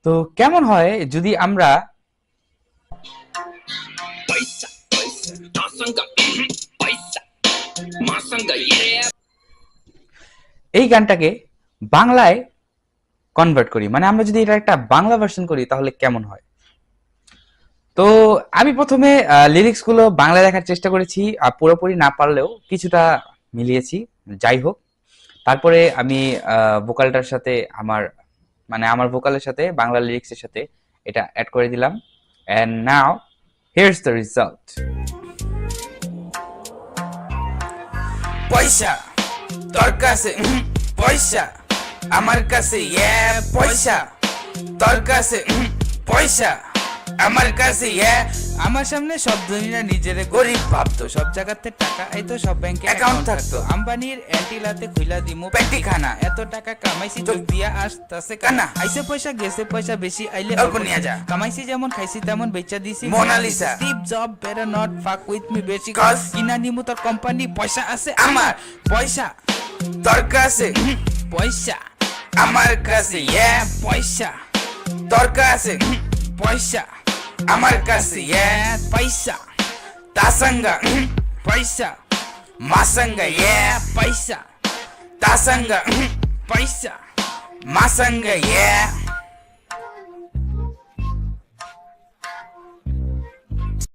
তো কেমন হয় যদি আমরা এই গানটাকে বাংলায় কনভার্ট করি, মানে আমরা যদি এটা একটা বাংলা ভার্সন করি তাহলে কেমন হয়? তো আমি প্রথমে লিরিক্স গুলো বাংলায় লেখার চেষ্টা করেছি, পুরোপুরি না পারলেও কিছুটা মিলিয়েছি। যাই হোক, তারপরে আমি ভোকালটার সাথে আমার ভোকালের সাথে বাংলা লিরিক্সের সাথে এটা অ্যাড করে দিলাম। And now here's the result. পয়সা তোর কাছে, পয়সা আমার কাছে, পয়সা তোর কাছে, পয়সা আমার কাছে। আমার সামনে সব ধনীরা নিজেরে গরিব ভাবতো, সব জায়গাতে টাকা আইতো, সব ব্যাংকে অ্যাকাউন্ট থাকতো। আম্বানির অ্যান্টিলাতে খুইলা দিমু পেটি খানা, এত টাকা কামাইছি চোখ দিয়া আসতাছে কানা। আইছে পয়সা গেছে পয়সা, বেশি আইলে অল্প নিয়ে যা। কামাইছি যেমন খাইছি তেমন বেচা দিছি Mona Lisa. Steve Jobs better not fuck with me বেশি, কজ কিনা দিমু তোর কোম্পানি। পয়সা আছে আমার, পয়সা তোর কাছে, পয়সা আমার কাছে। পয়সা তোর কাছে, পয়সা আমার কাছে। পয়সা তাসঙ্গা, পয়সা মাসঙ্গা। পয়সা তাসঙ্গা, পয়সা মাসঙ্গা।